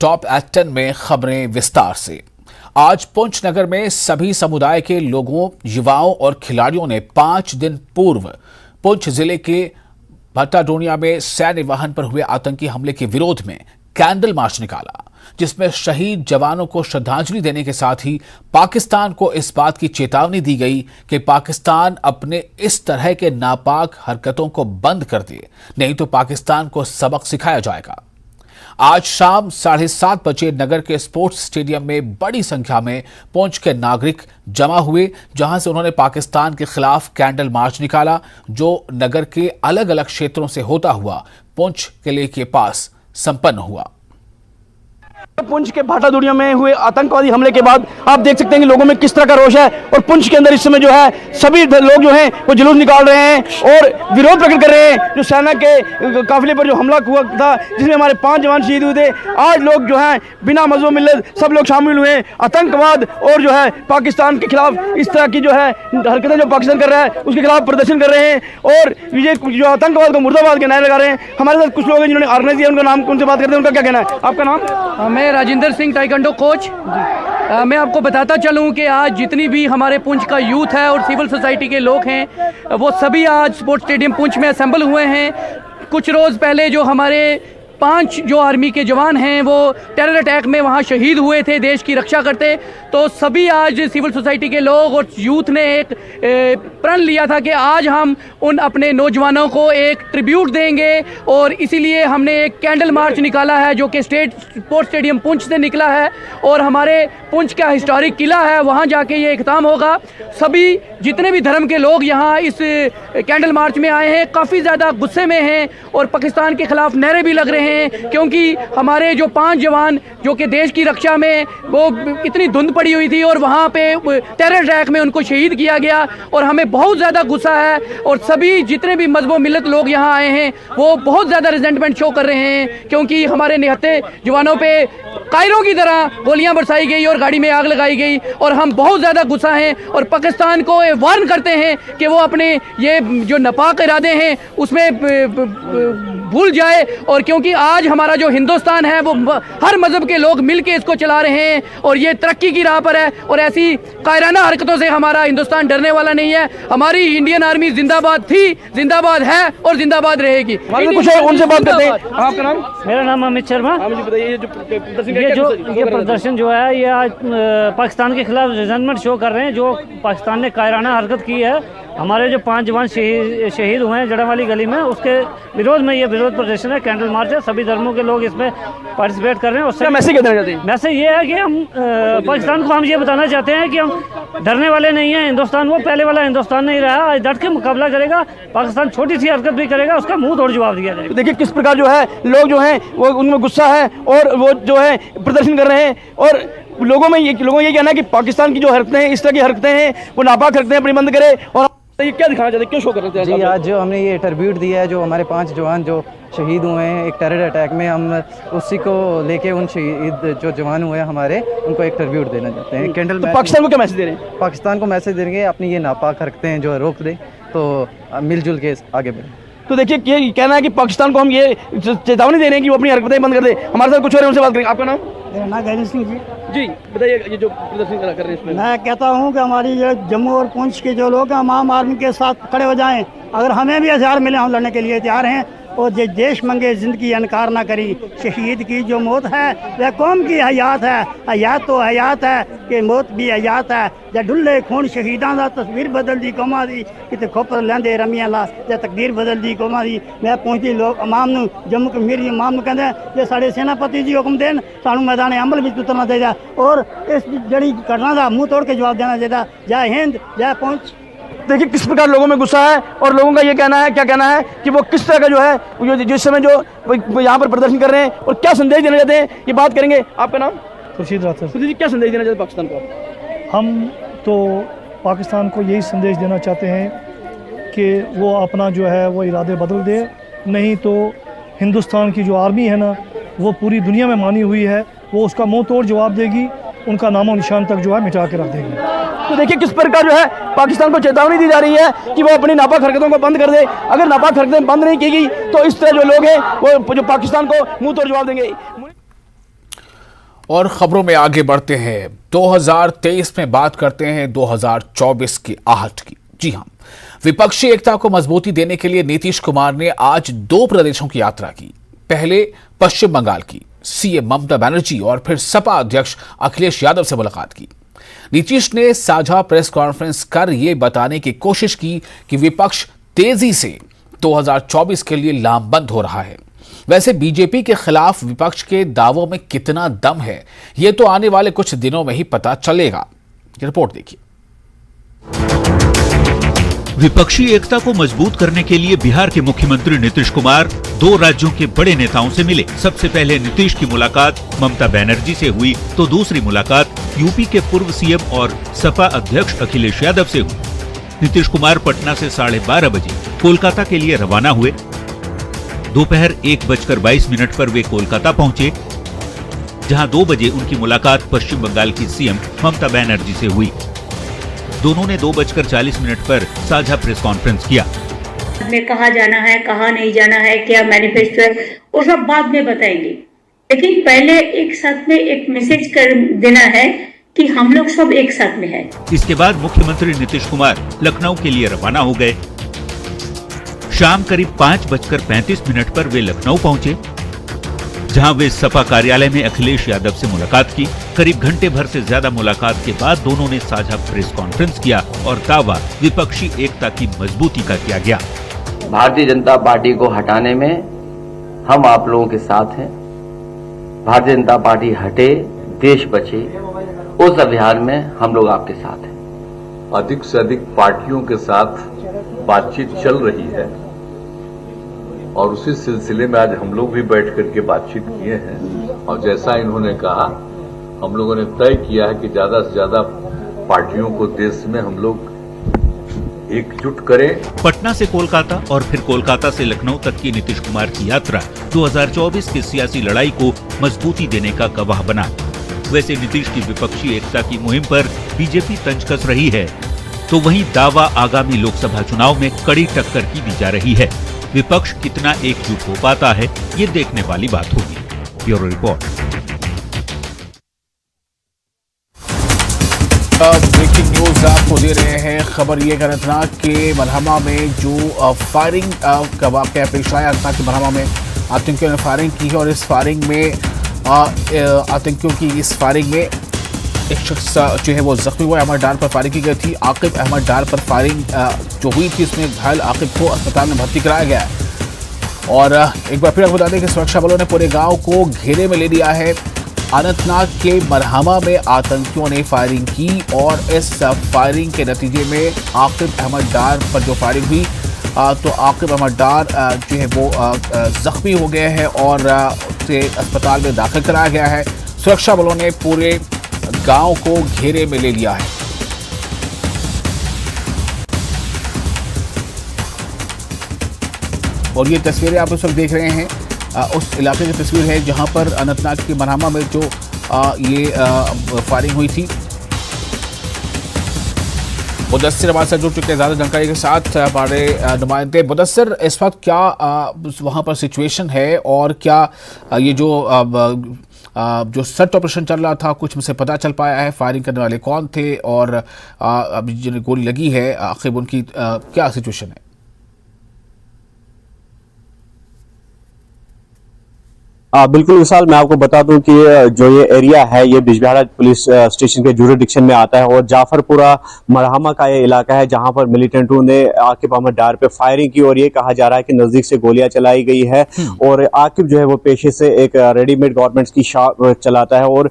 Top eight 10 में खबरें विस्तार से। आज पुंछ नगर में सभी समुदाय के लोगों, युवाओं और खिलाड़ियों ने 5 दिन पूर्व पुंछ जिले के भट्टाडोनिया में सैन्य वाहन पर हुए आतंकी हमले के विरोध में कैंडल मार्च निकाला, जिसमें शहीद जवानों को श्रद्धांजलि देने के साथ ही पाकिस्तान को इस बात की चेतावनी दी गई कि पाकिस्तान अपने इस तरह के नापाक हरकतों को बंद कर दे, नहीं तो पाकिस्तान को सबक सिखाया जाएगा। आज शाम 7:30 बजे नगर के स्पोर्ट्स स्टेडियम में बड़ी संख्या में पुंछ के नागरिक जमा हुए, जहां से उन्होंने पाकिस्तान के खिलाफ कैंडल मार्च निकाला, जो नगर के अलग अलग क्षेत्रों से होता हुआ पुंछ किले के पास संपन्न हुआ। पुंछ के भाटाडोनिया में हुए आतंकवादी हमले के बाद आप देख सकते हैं कि लोगों में किस तरह का रोष है और पुंछ के अंदर इस समय जो है सभी लोग जो हैं वो जुलूस निकाल रहे हैं और विरोध प्रकट कर रहे हैं जो सेना के काफिले पर जो हमला हुआ था, जिसमें हमारे 5 जवान शहीद हुए थे। आज लोग जो हैं बिना मजहब मिल्लत सब लोग शामिल हुए हैं। आतंकवाद और जो है पाकिस्तान के खिलाफ इस तरह की जो है हरकतें जो पाकिस्तान कर रहा है उसके खिलाफ प्रदर्शन कर रहे हैं और ये जो आतंकवाद को मुर्दाबाद के नारे लगा रहे हैं। हमारे साथ कुछ लोग हैं जिन्होंने ऑर्गेनाइज किया, उनका नाम उनसे बात करते हैं, उनका क्या कहना है? आपका नाम? मैं राजेंद्र सिंह, टाइकंडो कोच। मैं आपको बताता चलूं कि आज जितनी भी हमारे पुंछ का यूथ है और सिविल सोसाइटी के लोग हैं वो सभी आज स्पोर्ट्स स्टेडियम पुंछ में असेंबल हुए हैं। कुछ रोज़ पहले जो हमारे 5 जो आर्मी के जवान हैं वो टेरर अटैक में वहाँ शहीद हुए थे देश की रक्षा करते, तो सभी आज सिविल सोसाइटी के लोग और यूथ ने एक प्रण लिया था कि आज हम उन अपने नौजवानों को एक ट्रिब्यूट देंगे और इसीलिए हमने एक कैंडल मार्च निकाला है जो कि स्पोर्ट्स स्टेडियम पुंछ से निकला है और हमारे पुंछ का हिस्टोरिक किला है, वहाँ जाके ये इख्तिताम होगा। सभी जितने भी धर्म के लोग यहाँ इस कैंडल मार्च में आए हैं काफ़ी ज़्यादा गुस्से में हैं और पाकिस्तान के खिलाफ नारे भी लग रहे हैं, क्योंकि हमारे जो 5 जवान जो कि देश की रक्षा में वो इतनी धुंध पड़ी हुई थी और वहाँ पे टेरर अटैक में उनको शहीद किया गया और हमें बहुत ज़्यादा गुस्सा है और सभी जितने भी मजहब मिल्लत लोग यहाँ आए हैं वो बहुत ज़्यादा रिजेंटमेंट शो कर रहे हैं, क्योंकि हमारे निहत्थे जवानों पे कायरों की तरह गोलियां बरसाई गई और गाड़ी में आग लगाई गई और हम बहुत ज़्यादा गुस्सा हैं और पाकिस्तान को वार्न करते हैं कि वो अपने ये जो नापाक इरादे हैं उसमें भूल जाए। और क्योंकि आज हमारा जो हिंदुस्तान है वो हर मज़हब के लोग मिल के इसको चला रहे हैं और ये तरक्की की राह पर है और ऐसी कायराना हरकतों से हमारा हिंदुस्तान डरने वाला नहीं है। हमारी इंडियन आर्मी जिंदाबाद थी, जिंदाबाद है और जिंदाबाद रहेगी। कुछ उनसे बात करते हैं। आपका नाम? मेरा नाम अमित शर्मा। ये प्रदर्शन जो है ये आज पाकिस्तान के खिलाफ रिजेंटमेंट शो कर रहे हैं जो पाकिस्तान ने कायराना हरकत की है। हमारे जो 5 जवान शहीद हुए हैं जड़म वाली गली में, उसके विरोध में ये विरोध प्रदर्शन है, कैंडल मार्च है। सभी धर्मों के लोग इसमें पार्टिसिपेट कर रहे हैं। और मैसेज क्या देना चाहते हैं? मैसेज ये है कि हम पाकिस्तान को हम ये बताना चाहते हैं कि हम डरने वाले नहीं हैं। हिंदुस्तान वो पहले वाला हिंदुस्तान नहीं रहा, आज डट के मुकाबला करेगा। पाकिस्तान छोटी सी हरकत भी करेगा उसका मुंह तोड़ जवाब दिया जाएगा। देखिए किस प्रकार जो है लोग जो हैं वो उनमें गुस्सा है और वो जो है प्रदर्शन कर रहे हैं और लोगों में ये कहना है कि पाकिस्तान की जो हरकतें हैं, इस तरह की हरकतें हैं वो नापाक हरकतें अपनी बंद करे। और ये क्या दिखाना चाहते हैं, क्यों शो कर रहे हैं? जी, आज जो हमने ये ट्रिब्यूट दिया है जो हमारे 5 जवान जो शहीद हुए हैं एक टेरर अटैक में, हम उसी को लेके उन शहीद जो जवान हुए हैं हमारे उनको एक ट्रिब्यूट देना चाहते हैं। कैंडल तो पाकिस्तान को क्या मैसेज दे रहे हैं? पाकिस्तान को मैसेज देंगे अपनी ये नापाक हरकतें हैं जो रोक दे, तो मिलजुल के आगे बढ़े। तो देखिए ये कहना है कि पाकिस्तान को हम ये चेतावनी दे रहे हैं कि वो अपनी हरकतें बंद कर दे। हमारे साथ कुछ और उनसे बात करेंगे। आपका नाम? मेरा नाम गैरी सिंह जी। जी बताइए, ये जो प्रदर्शन कर रहे हैं इसमें मैं कहता हूं कि हमारी ये जम्मू और पुंछ के जो लोग हैं हम आम आदमी के साथ खड़े हो जाएं। अगर हमें भी हथियार मिले हम लड़ने के लिए तैयार हैं और जो देश मंगे ज़िंदगी इनकार ना करी। शहीद की जो मौत है वह कौम की हयात है, हयात तो हयात है कि मौत भी हयात है। जब ढुल्ले खून शहीदां दा तस्वीर बदल दी कौमां दी, किते खोपर लैंदे रमियां ला जब तकदीर बदल दी कौमां दी। मैं पहुंची लोग अमाम नूं जम्मू कश्मीर अमाम नूं कहंदे जे साडे सेनापति जी हुक्म देन सानूं मैदान अमल विच उतरना चाहिए और इस जड़ी घटना का मुंह तोड़ के जवाब देना चाहिए। जय हिंद, जय पुंछ। देखिए किस प्रकार लोगों में गुस्सा है और लोगों का ये कहना है, क्या कहना है कि वो किस तरह का जो है जिस समय जो यहाँ पर प्रदर्शन कर रहे हैं और क्या संदेश देना चाहते हैं, ये बात करेंगे। आपका नाम? खुर्शीद राठौर। खुर्शीद जी, क्या संदेश देना चाहते हैं पाकिस्तान को? हम तो पाकिस्तान को यही संदेश देना चाहते हैं कि वो अपना जो है वो इरादे बदल दे, नहीं तो हिंदुस्तान की जो आर्मी है ना वो पूरी दुनिया में मानी हुई है, वो उसका मुंह तोड़ जवाब देगी, उनका नामो निशान तक जो है मिटा के रख देगी। तो देखिए किस प्रकार जो है पाकिस्तान को चेतावनी दी जा रही है कि वो अपनी नापाक हरकतों को बंद कर दे। अगर नापाक हरकतें बंद नहीं की गई तो इस तरह जो लोग हैं वो जो पाकिस्तान को मुंह तोड़ जवाब देंगे। और खबरों में आगे बढ़ते हैं। 2023 में बात करते हैं 2024 की आहट की। जी हां, विपक्षी एकता को मजबूती देने के लिए नीतीश कुमार ने आज 2 प्रदेशों की यात्रा की। पहले पश्चिम बंगाल की सीएम ममता बनर्जी और फिर सपा अध्यक्ष अखिलेश यादव से मुलाकात की। नीतीश ने साझा प्रेस कॉन्फ्रेंस कर यह बताने की कोशिश की कि विपक्ष तेजी से 2024 के लिए लामबंद हो रहा है। वैसे बीजेपी के खिलाफ विपक्ष के दावों में कितना दम है, यह तो आने वाले कुछ दिनों में ही पता चलेगा। रिपोर्ट देखिए। विपक्षी एकता को मजबूत करने के लिए बिहार के मुख्यमंत्री नीतीश कुमार 2 राज्यों के बड़े नेताओं से मिले। सबसे पहले नीतीश की मुलाकात ममता बनर्जी से हुई, तो दूसरी मुलाकात यूपी के पूर्व सीएम और सपा अध्यक्ष अखिलेश यादव से हुई। नीतीश कुमार पटना से 12:30 बजे कोलकाता के लिए रवाना हुए। दोपहर 1:22 पर वे कोलकाता पहुंचे, जहां 2 बजे उनकी मुलाकात पश्चिम बंगाल की सीएम ममता बनर्जी से हुई। दोनों ने 2:40 पर साझा प्रेस कॉन्फ्रेंस किया। में कहाँ जाना है, कहाँ नहीं जाना है, क्या मैनिफेस्टो है, वो सब बाद में बताएंगे, लेकिन पहले एक साथ में एक मैसेज कर देना है कि हम लोग सब एक साथ में हैं। इसके बाद मुख्यमंत्री नीतीश कुमार लखनऊ के लिए रवाना हो गए। शाम करीब 5:35 पर वे लखनऊ पहुंचे, जहां वे सपा कार्यालय में अखिलेश यादव से मुलाकात की। करीब घंटे भर से ज्यादा मुलाकात के बाद दोनों ने साझा प्रेस कॉन्फ्रेंस किया और दावा विपक्षी एकता की मजबूती का किया गया। भारतीय जनता पार्टी को हटाने में हम आप लोगों के साथ हैं। भारतीय जनता पार्टी हटे, देश बचे, उस अभियान में हम लोग आपके साथ हैं। अधिक से अधिक पार्टियों के साथ बातचीत चल रही है और उसी सिलसिले में आज हम लोग भी बैठ करके बातचीत किए हैं और जैसा इन्होंने कहा, हम लोगों ने तय किया है कि ज्यादा से ज्यादा पार्टियों को देश में हम लोग एकजुट करें। पटना से कोलकाता और फिर कोलकाता से लखनऊ तक की नीतीश कुमार की यात्रा 2024 की सियासी लड़ाई को मजबूती देने का गवाह बना। वैसे नीतीश की विपक्षी एकता की मुहिम पर बीजेपी तंज कस रही है, तो वहीं दावा आगामी लोकसभा चुनाव में कड़ी टक्कर की दी जा रही है। विपक्ष कितना एकजुट हो पाता है, ये देखने वाली बात होगी। Bureau report. ब्रेकिंग न्यूज आपको दे रहे हैं। खबर ये अनंतनाग के मरहमा में जो फायरिंग का वाकया पेश आया। अनंतनाग के मरहमा में आतंकियों ने फायरिंग की है और इस फायरिंग में आतंकियों की इस फायरिंग में एक शख्स जो है वो जख्मी हुआ। अहमद डार पर फायरिंग की गई थी। आकिब अहमद डार पर फायरिंग जो हुई थी, उसमें घायल आकिब को अस्पताल में भर्ती कराया गया है। और एक बार फिर आपको बता दें कि सुरक्षा बलों ने पूरे गांव को घेरे में ले लिया है। अनंतनाग के मरहमा में आतंकियों ने फायरिंग की और इस फायरिंग के नतीजे में आकिब अहमद डार पर जो फायरिंग हुई तो आकिब अहमद डार जो है वो जख्मी हो गए हैं और उसे अस्पताल में दाखिल कराया गया है। सुरक्षा बलों ने पूरे गांव को घेरे में ले लिया है। और ये तस्वीरें आप इस वक्त देख रहे हैं उस इलाके की तस्वीर है जहां पर अनंतनाग की मरहमा में जो ये फायरिंग हुई थी। मुदस्सिर हमारे साथ जुड़ चुके हैं ज़्यादा जानकारी के साथ हमारे नुमाइंदे। मुदस्सिर, इस वक्त क्या वहाँ पर सिचुएशन है और क्या ये जो सर्च ऑपरेशन चल रहा था, कुछ मुझसे पता चल पाया है? फायरिंग करने वाले कौन थे और अभी जिन्हें गोली लगी है आखिर उनकी क्या सिचुएशन है? बिल्कुल विशाल, मैं आपको बता दूं कि जो ये एरिया है ये बिजबिहाड़ा पुलिस स्टेशन के जुरिडिक्शन में आता है और जाफरपुरा मरहमा का ये इलाका है जहां पर मिलिटेंटों ने आकिब अहमद डार पे फायरिंग की और ये कहा जा रहा है कि नजदीक से गोलियां चलाई गई है। और आकिब जो है वो पेशे से एक रेडीमेड गारमेंट्स की शॉप चलाता है और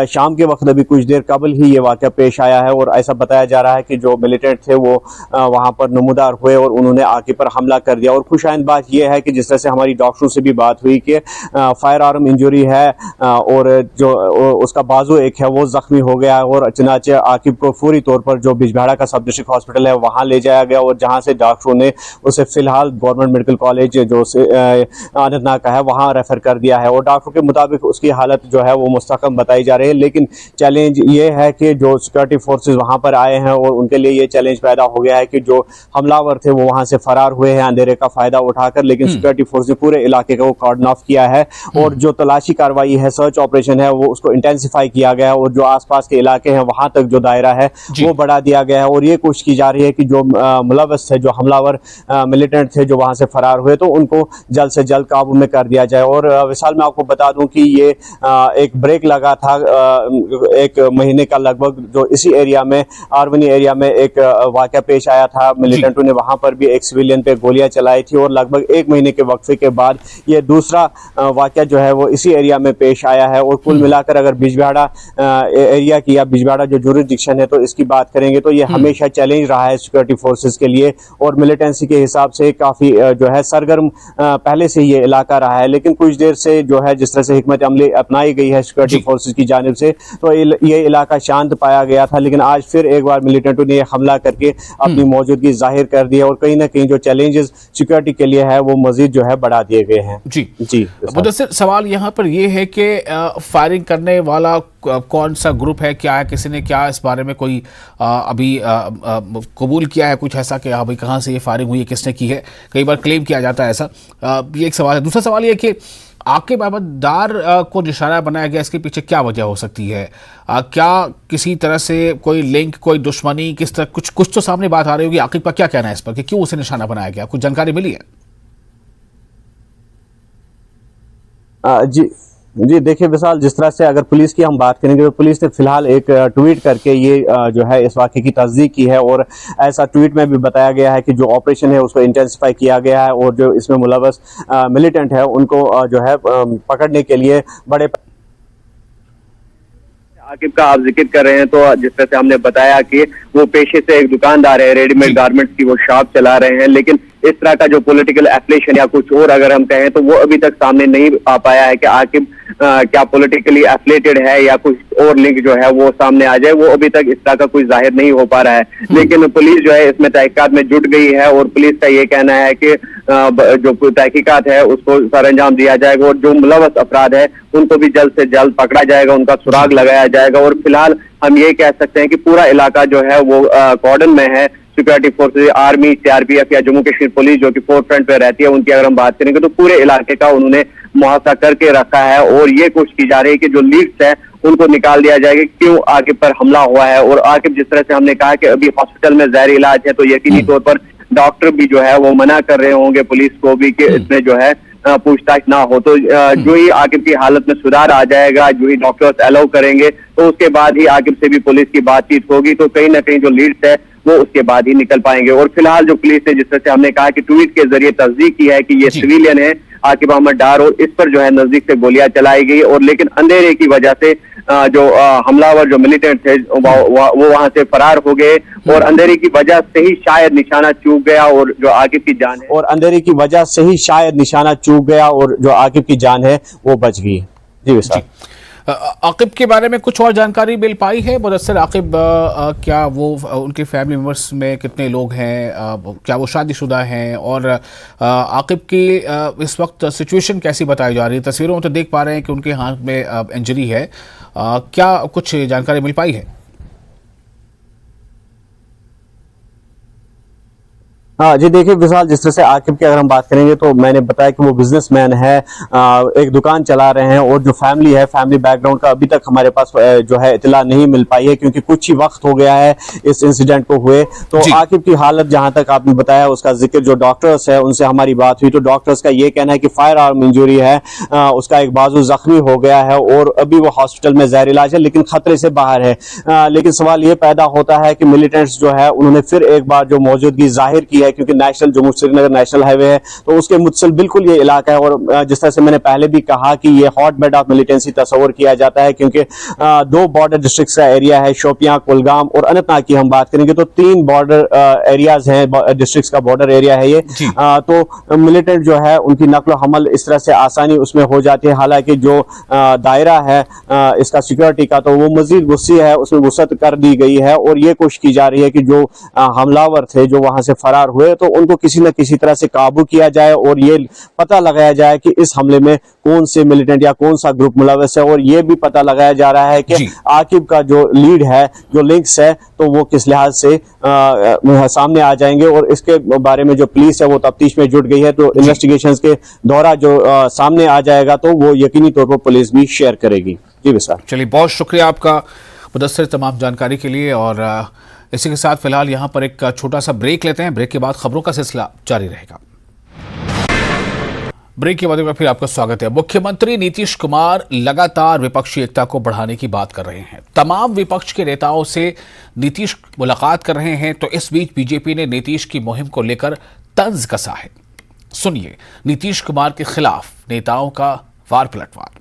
शाम के वक्त अभी कुछ देर कबल ही ये वाकया पेश आया है और ऐसा बताया जा रहा है कि जो मिलिटेंट थे वो वहां पर नमूदार हुए और उन्होंने आकिब पर हमला कर दिया। और खुशाइंद बात यह है कि जिस तरह से हमारी डॉक्टरों से भी बात हुई कि फायर आर्म इंजरी है और जो उसका बाजू एक है वो जख्मी हो गया और चुनाचे आकिब को फौरी तौर पर जो बिजबिहाड़ा का सब डिस्ट्रिक्ट हॉस्पिटल है वहां ले जाया गया और जहां से डॉक्टरों ने उसे फिलहाल गवर्नमेंट मेडिकल कॉलेज जो अनंतनाग का है वहां रेफर कर दिया है। और डॉक्टरों के मुताबिक उसकी हालत जो है वो मुस्तकम बताई जा रही है। लेकिन चैलेंज ये है कि जो सिक्योरिटी फोर्सेज वहां पर आए हैं और उनके लिए ये चैलेंज पैदा हो गया है कि जो हमलावर थे वो वहां से फरार हुए हैं अंधेरे का फायदा उठाकर, लेकिन सिक्योरिटी फोर्स ने पूरे इलाके को कॉर्डन ऑफ किया है और जो तलाशी कार्रवाई है, सर्च ऑपरेशन है, वो उसको इंटेंसिफाई किया गया है और जो आसपास के इलाके हैं वहां तक जो दायरा है वो बढ़ा दिया गया है और ये कोशिश की जा रही है कि जो मुलव्वस थे, जो हमलावर मिलिटेंट थे जो वहां से फरार हुए, तो उनको जल्द से जल्द काबू में कर दिया जाए। और विशाल, मैं आपको बता दूं कि ये एक ब्रेक लगा था 1 महीने का लगभग, जो इसी एरिया में, आर्वनी एरिया में एक वाकया पेश आया था। मिलिटेंटों ने वहां पर भी एक सिविलियन पे गोलियां चलाई थी और लगभग 1 महीने के वक्फे के बाद ये दूसरा वाकया जो है वो इसी एरिया में पेश आया है। और कुल मिलाकर अगर बिजबिहाड़ा एरिया की या बिजबिहाड़ा जो जुरिसडिक्शन है तो इसकी बात करेंगे तो ये हमेशा चैलेंज रहा है सिक्योरिटी फोर्सेस के लिए और मिलिटेंसी के हिसाब से काफी जो है सरगर्म पहले से ये इलाका रहा है। लेकिन कुछ देर से जो है जिस तरह से हिकमत अमली अपनाई गई है सिक्योरिटी फोर्सेस की जानिब से, तो ये इलाका शांत पाया गया था। लेकिन आज फिर एक बार मिलिटेंटों ने हमला करके अपनी मौजूदगी जाहिर कर दी है और कहीं ना कहीं जो चैलेंजेस सिक्योरिटी के लिए है वो मजीद जो है बढ़ा दिए गए हैं। जी मुदस्सिर, सवाल यहाँ पर ये है कि फायरिंग करने वाला कौन सा ग्रुप है, क्या है, किसी ने क्या इस बारे में कोई अभी कबूल किया है कुछ ऐसा कि अभी कहाँ से ये फायरिंग हुई है, किसने की है? कई बार क्लेम किया जाता है ऐसा। ये एक सवाल है। दूसरा सवाल ये कि आकिब अहमद डार को निशाना बनाया गया, इसके पीछे क्या वजह हो सकती है? क्या किसी तरह से कोई लिंक, कोई दुश्मनी, किस तरह कुछ तो सामने बात आ रही होगी। आकिब का क्या कहना है इस पर कि क्यों उसे निशाना बनाया गया? कुछ जानकारी मिली है? जी देखिए विशाल, जिस तरह से अगर पुलिस की हम बात करेंगे तो पुलिस ने फिलहाल एक ट्वीट करके ये जो है इस वाक़े की तस्दीक की है और ऐसा ट्वीट में भी बताया गया है कि जो ऑपरेशन है उसको इंटेंसिफाई किया गया है और जो इसमें मुलव्वस मिलिटेंट है उनको जो है पकड़ने के लिए बड़े आकिब का आप जिक्र कर रहे हैं, तो जिस तरह से हमने बताया कि वो पेशे से एक दुकानदार है, रेडीमेड गारमेंट्स की वो शॉप चला रहे हैं, लेकिन इस तरह का जो पॉलिटिकल एफिलिएशन या कुछ और अगर हम कहें तो वो अभी तक सामने नहीं आ पाया है कि आकिब क्या पॉलिटिकली एफिलिएटेड है या कुछ और लिंक जो है वो सामने आ जाए। वो अभी तक इस तरह का कुछ जाहिर नहीं हो पा रहा है, लेकिन पुलिस जो है इसमें तहकीकात में जुट गई है और पुलिस का ये कहना है कि जो तहकीकात है उसको सरअंजाम दिया जाएगा और जो मुलव्वस अफराद है उनको भी जल्द से जल्द पकड़ा जाएगा, उनका सुराग लगाया जाएगा। और फिलहाल हम ये कह सकते हैं कि पूरा इलाका जो है वो कॉर्डन में है। सिक्योरिटी फोर्सेज, आर्मी, सीआरपीएफ या जम्मू कश्मीर पुलिस जो कि फोर फ्रंट पे रहती है, उनकी अगर हम बात करेंगे तो पूरे इलाके का उन्होंने मुहासा करके रखा है और ये कोशिश की जा रही है कि जो लीड्स है उनको निकाल दिया जाएगा क्यों आकिब पर हमला हुआ है। और आकिब, जिस तरह से हमने कहा कि अभी हॉस्पिटल में ज़ाहिर इलाज है, तो यकीनी तौर पर डॉक्टर भी जो है वो मना कर रहे होंगे पुलिस को भी कि इसमें जो है पूछताछ ना हो। तो जो ही आकिब की हालत में सुधार आ जाएगा, जो ही डॉक्टर्स अलाउ करेंगे, तो उसके बाद ही आकिब से भी पुलिस की बातचीत होगी, तो कहीं ना कहीं जो लीड्स है वो उसके बाद ही निकल पाएंगे। और फिलहाल जो पुलिस ने, जिस तरह से हमने कहा कि ट्वीट के जरिए तस्दीक की है कि ये सिविलियन है आकिब अहमद डार और इस पर जो है नजदीक से गोलियां चलाई गई और लेकिन अंधेरे की वजह से जो हमलावर जो मिलिटेंट थे वो वहां से फरार हो गए और अंधेरे की वजह से ही शायद निशाना चूक गया और जो आकिब की जान है, और अंधेरे की वजह से ही शायद निशाना चूक गया और जो आकिब की जान है वो बच गई। जी विशाल, आकिब के बारे में कुछ और जानकारी मिल पाई है? मुदस्सिर, आकिब क्या वो उनके फैमिली मेम्बर्स में कितने लोग हैं, क्या वो शादीशुदा हैं और आकिब की इस वक्त सिचुएशन कैसी बताई जा रही है? तस्वीरों में तो देख पा रहे हैं कि उनके हाथ में इंजरी है, क्या कुछ जानकारी मिल पाई है? हाँ जी, देखिए विशाल, जिस तरह से आकिब की अगर हम बात करेंगे तो मैंने बताया कि वो बिजनेसमैन है, एक दुकान चला रहे हैं और जो फैमिली है, फैमिली बैकग्राउंड का अभी तक हमारे पास जो है इतला नहीं मिल पाई है क्योंकि कुछ ही वक्त हो गया है इस इंसिडेंट को हुए। तो आकिब की हालत जहां तक आपने बताया उसका जिक्र जो डॉक्टर्स है उनसे हमारी बात हुई तो डॉक्टर्स का ये कहना है कि फायर आर्म इंजरी है, उसका एक बाजू जख्मी हो गया है और अभी वो हॉस्पिटल में ज़ाहिर इलाज है लेकिन खतरे से बाहर है। लेकिन सवाल ये पैदा होता है कि मिलिटेंट्स जो है उन्होंने फिर एक बार जो मौजूदगी जाहिर की है क्योंकि national Jammu Srinagar national highway है तो उसके मुत्सल बिल्कुल ये इलाका है और जिस तरह से मैंने पहले भी कहा कि ये हॉट बेड ऑफ मिलिटेंसी तस्वर किया जाता है क्योंकि दो बॉर्डर डिस्ट्रिक्ट का एरिया है, शोपियां, कुलगाम और अनंतनाग की हम बात करेंगे तो 3 बॉर्डर एरियाज हैं, डिस्ट्रिक्ट का बॉर्डर एरिया है ये। तो मिलिटेंट जो है उनकी नकलो हमल इस तरह से आसानी उसमें हो जाती है। हालांकि जो दायरा है इसका सिक्योरिटी का तो वो मजीद वसी है, उसमें वसअत कर दी गई है और ये कोशिश की जा रही है कि जो हमलावर थे जो वहां से फरार हुए तो उनको किसी न किसी तरह से काबू किया जाए और ये पता लगाया जाए कि इस हमले में कौन से मिलिटेंट या कौन सा ग्रुप मुलव्वस है, और ये भी पता लगाया जा रहा है कि आकिब का जो लीड है, जो लिंक्स है, तो वो किस लिहाज से सामने आ जाएंगे। और इसके बारे में जो पुलिस है वो तफ्तीश में जुट गई है, तो इन्वेस्टिगेशंस के दौरान जो सामने आ जाएगा तो वो यकीनी तौर पर पुलिस भी शेयर करेगी। जी विशाल। चलिए, बहुत शुक्रिया आपका मुदस्सिर तमाम जानकारी के लिए। और इसी के साथ फिलहाल यहाँ पर एक छोटा सा ब्रेक लेते हैं। ब्रेक के बाद खबरों का सिलसिला जारी रहेगा। ब्रेक के बाद फिर आपका स्वागत है। मुख्यमंत्री नीतीश कुमार लगातार विपक्षी एकता को बढ़ाने की बात कर रहे हैं। तमाम विपक्ष के नेताओं से नीतीश मुलाकात कर रहे हैं। तो इस बीच बीजेपी ने नीतीश की मुहिम को लेकर तंज कसा है। सुनिए नीतीश कुमार के खिलाफ नेताओं का वार पलटवार।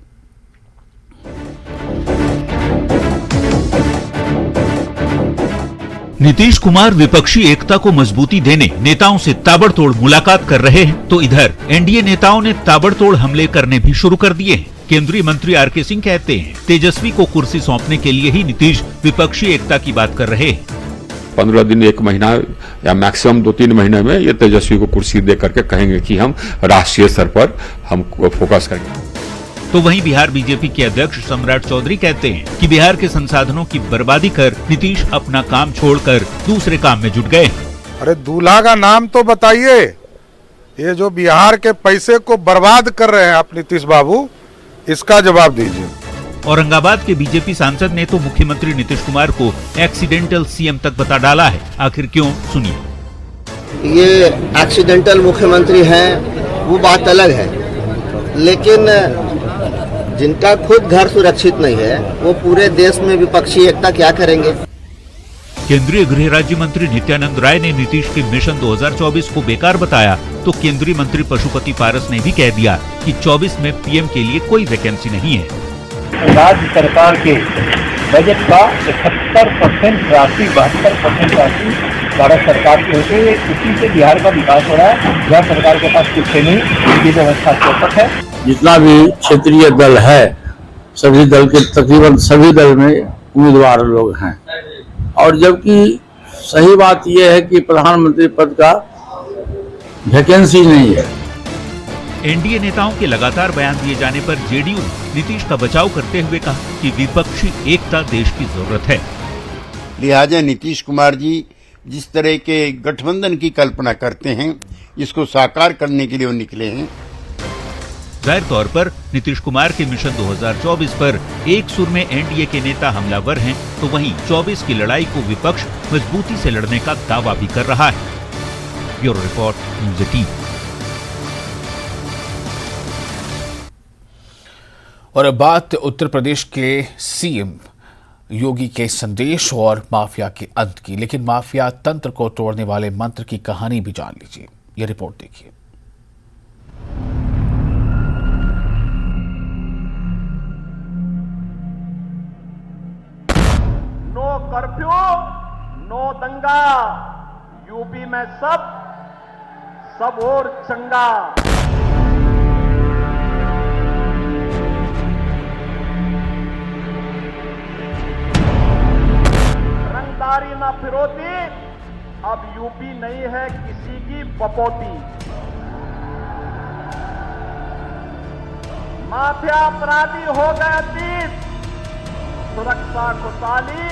नीतीश कुमार विपक्षी एकता को मजबूती देने नेताओं से ताबड़तोड़ मुलाकात कर रहे हैं, तो इधर एनडीए नेताओं ने ताबड़तोड़ हमले करने भी शुरू कर दिए हैं। केंद्रीय मंत्री आर.के. सिंह कहते हैं तेजस्वी को कुर्सी सौंपने के लिए ही नीतीश विपक्षी एकता की बात कर रहे हैं। 15 दिन, 1 महीना या मैक्सिमम 2-3 महीने में ये तेजस्वी को कुर्सी दे करके कहेंगे कि हम राष्ट्रीय स्तर पर हम फोकस करेंगे। तो वहीं बिहार बीजेपी के अध्यक्ष सम्राट चौधरी कहते हैं कि बिहार के संसाधनों की बर्बादी कर नीतीश अपना काम छोड़कर दूसरे काम में जुट गए। अरे दूल्हा का नाम तो बताइए। ये जो बिहार के पैसे को बर्बाद कर रहे हैं आप नीतीश बाबू, इसका जवाब दीजिए। औरंगाबाद के बीजेपी सांसद ने तो मुख्यमंत्री नीतीश कुमार को एक्सीडेंटल सीएम तक बता डाला है। आखिर क्यों, सुनिए। ये एक्सीडेंटल मुख्यमंत्री हैं वो बात अलग है, लेकिन जिनका खुद घर सुरक्षित नहीं है वो पूरे देश में विपक्षी एकता क्या करेंगे। केंद्रीय गृह राज्य मंत्री नित्यानंद राय ने नीतीश के मिशन 2024 को बेकार बताया, तो केंद्रीय मंत्री पशुपति पारस ने भी कह दिया कि 24 में पीएम के लिए कोई वैकेंसी नहीं है। राज्य सरकार के बजट का 71% राशि 72% राशि भारत सरकार की होती है। इसी से बिहार का विकास हो रहा है। बिहार सरकार के पास कुछ नहीं, इनकी व्यवस्था चौपट है। जितना भी क्षेत्रीय दल है, सभी दल के तकरीबन सभी दल में उम्मीदवार लोग हैं, और जबकि सही बात यह है कि प्रधानमंत्री पद का वैकेंसी नहीं है। एनडीए नेताओं के लगातार बयान दिए जाने पर जेडीयू नीतीश का बचाव करते हुए कहा कि विपक्षी एकता देश की जरूरत है। लिहाजा नीतीश कुमार जी जिस तरह के गठबंधन की कल्पना करते हैं, इसको साकार करने के लिए वो निकले हैं। जाहिर तौर पर नीतीश कुमार के मिशन 2024 पर एक सुर में एनडीए के नेता हमलावर हैं, तो वहीं 24 की लड़ाई को विपक्ष मजबूती से लड़ने का दावा भी कर रहा है। Bureau report, news 18। और अब बात उत्तर प्रदेश के सीएम योगी के संदेश और माफिया के अंत की। लेकिन माफिया तंत्र को तोड़ने वाले मंत्र की कहानी भी जान लीजिए। यह रिपोर्ट देखिए। नो कर्फ्यू, नो दंगा, यूपी में सब और चंगा। रंगदारी ना फिरौती, अब यूपी नहीं है किसी की बपौती। माफिया अपराधी हो गए अतीत, सुरक्षा खुशहाली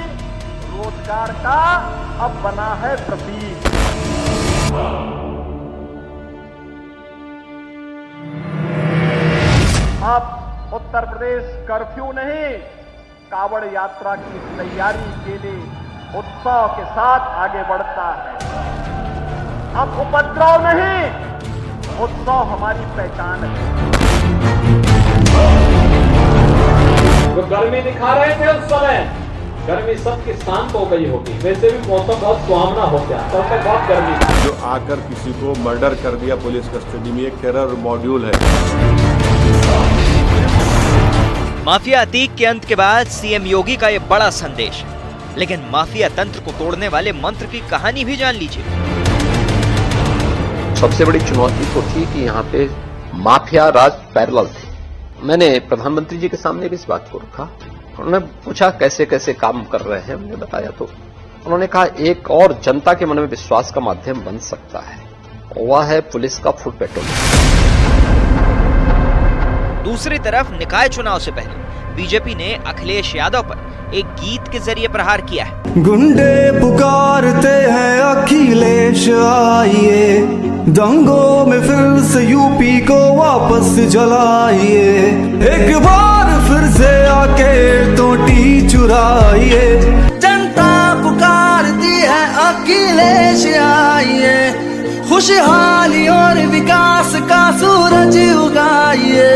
रोजगार का अब बना है प्रतीक। अब उत्तर प्रदेश कर्फ्यू नहीं, कावड़ यात्रा की तैयारी के लिए उत्साह के साथ आगे बढ़ता है। अब उपद्रव नहीं, उत्साह हमारी पहचान है। जो गर्मी दिखा रहे थे उस समय, गर्मी सबकी शांत हो गई होगी। वैसे भी मौसम बहुत सुहावना हो गया, तब तक बहुत गर्मी थी। जो आकर किसी को मर्डर कर दिया पुलिस कस्टडी में, एक टेरर मॉड्यूल है। माफिया अतीक के अंत के बाद सीएम योगी का ये बड़ा संदेश। लेकिन माफिया तंत्र को तोड़ने वाले मंत्र की कहानी भी जान लीजिए। सबसे बड़ी चुनौती तो थी कि यहाँ पे माफिया राज पैरेलल थे। मैंने प्रधानमंत्री जी के सामने भी इस बात को रखा। उन्होंने पूछा कैसे कैसे काम कर रहे हैं, हमने बताया तो उन्होंने कहा एक और जनता के मन में विश्वास का माध्यम बन सकता है, वह है पुलिस का फुट पेट्रोलिंग। दूसरी तरफ निकाय चुनाव से पहले बीजेपी ने अखिलेश यादव पर एक गीत के जरिए प्रहार किया है। गुंडे पुकारते हैं अखिलेश आइए, दंगों में फिर से यूपी को वापस जलाइए, एक बार फिर से आके टोटी चुराइए। जनता पुकारती है अखिलेश आइए, खुशहाली और विकास का सूरज उगाइए।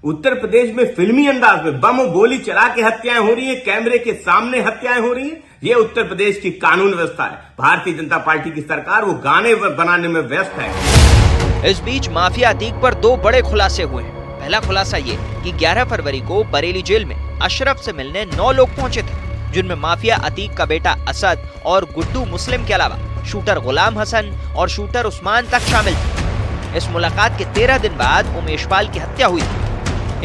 उत्तर प्रदेश में फिल्मी अंदाज में बम गोली चला के हत्याएं हो रही है, कैमरे के सामने हत्याएं हो रही है। ये उत्तर प्रदेश की कानून व्यवस्था है। भारतीय जनता पार्टी की सरकार वो गाने बनाने में व्यस्त है। इस बीच माफिया अतीक पर दो बड़े खुलासे हुए हैं। पहला खुलासा ये कि 11 फरवरी को बरेली जेल में अशरफ से मिलने 9 लोग पहुंचे थे, जिनमें माफिया अतीक का बेटा असद और गुड्डू मुस्लिम के अलावा शूटर गुलाम हसन और शूटर उस्मान तक शामिल थे। इस मुलाकात के 13 दिन बाद उमेश पाल की हत्या हुई थी।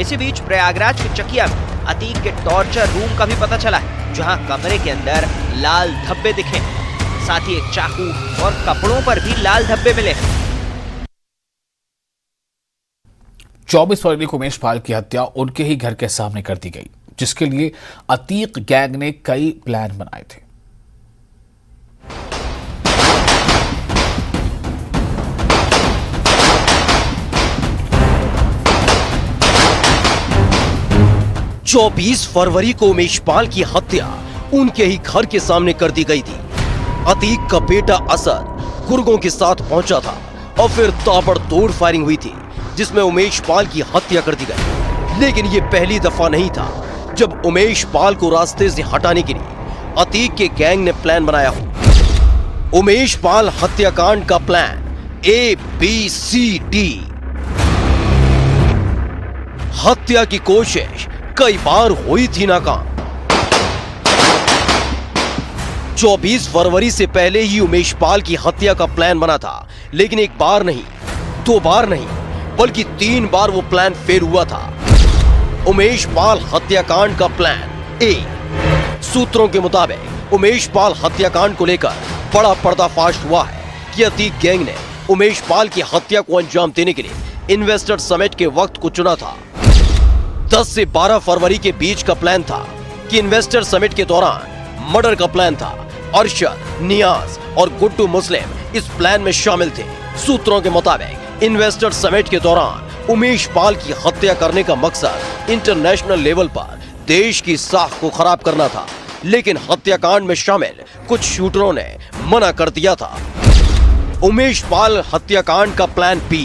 इसी बीच प्रयागराज के चकिया में अतीक के टॉर्चर रूम का भी पता चला है, जहां कमरे के अंदर लाल धब्बे दिखे हैं। साथ ही एक चाकू और कपड़ों पर भी लाल धब्बे मिले हैं। 24 फरवरी को उमेश पाल की हत्या उनके ही घर के सामने कर दी गई, जिसके लिए अतीक गैंग ने कई प्लान बनाए थे। चौबीस फरवरी को उमेश पाल की हत्या उनके ही घर के सामने कर दी गई थी। अतीक का बेटा असद गुर्गों के साथ पहुंचा था और फिर ताबड़तोड़ फायरिंग हुई थी, जिसमें उमेश पाल की हत्या कर दी गई। लेकिन ये पहली दफा नहीं था जब उमेश पाल को रास्ते से हटाने के लिए अतीक के गैंग ने प्लान बनाया हो। उमेश पाल हत्याकांड का प्लान ABCD। हत्या की कोशिश कई बार हुई थी नाकाम। 24 फरवरी से पहले ही उमेश पाल की हत्या का प्लान बना था, लेकिन एक बार नहीं, 2 बार नहीं, बल्कि 3 बार वो प्लान फेल हुआ था। उमेश पाल हत्याकांड का प्लान A। सूत्रों के मुताबिक उमेश पाल हत्याकांड को लेकर बड़ा पर्दाफाश हुआ है कि अतीक गैंग ने उमेश पाल की हत्या को अंजाम देने के लिए इन्वेस्टर समिट के वक्त को चुना था। 10 से 12 फरवरी के बीच का प्लान था कि इन्वेस्टर समिट के दौरान मर्डर का प्लान था। अरशद, नियाज और गुड्डू मुस्लिम इस प्लान में शामिल थे। सूत्रों के मुताबिक इन्वेस्टर समिट के दौरान उमेश पाल की हत्या करने का मकसद इंटरनेशनल लेवल पर देश की साख को खराब करना था, लेकिन हत्याकांड में शामिल कुछ शूटरों ने मना कर दिया था। उमेश पाल हत्याकांड का plan B।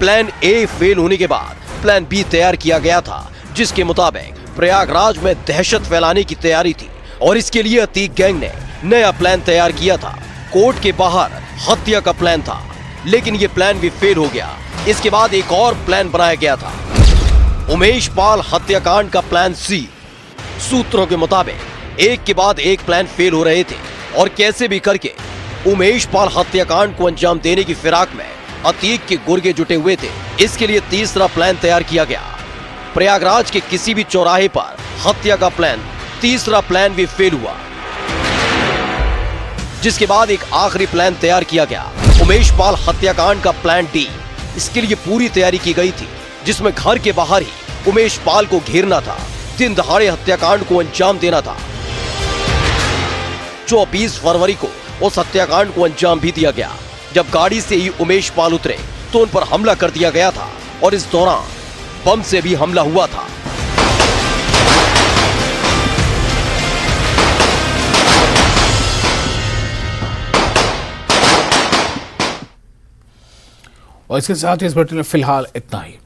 Plan A fail होने के बाद प्लान B तैयार किया गया था, जिसके मुताबिक प्रयागराज में दहशत फैलाने की तैयारी थी और इसके लिए अतीक गैंग ने नया प्लान तैयार किया था। कोर्ट के बाहर हत्या का प्लान था, लेकिन यह प्लान भी फेल हो गया। इसके बाद एक और प्लान बनाया गया था, उमेश पाल हत्याकांड का प्लान C। सूत्रों के मुताबिक एक के बाद एक प्लान फेल हो रहे थे और कैसे भी करके उमेश पाल हत्याकांड को अंजाम देने की फिराक में अतीक के गुर्गे जुटे हुए थे। इसके लिए तीसरा प्लान तैयार किया गया। प्रयागराज के किसी भी चौराहे पर हत्या का प्लान, तीसरा प्लान भी फेल हुआ, जिसके बाद एक आखिरी प्लान तैयार किया गया, उमेश पाल हत्याकांड का प्लान D। इसके लिए पूरी तैयारी की गई थी, जिसमें घर के बाहर ही उमेश पाल को घेरना था, दिन दहाड़े हत्याकांड को अंजाम देना था। 24 फरवरी को उस हत्याकांड को अंजाम भी दिया गया। जब गाड़ी से ही उमेश पाल उतरे तो उन पर हमला कर दिया गया था और इस दौरान बम से भी हमला हुआ था। और इसके साथ ही इस बुलेटिन में फिलहाल इतना ही।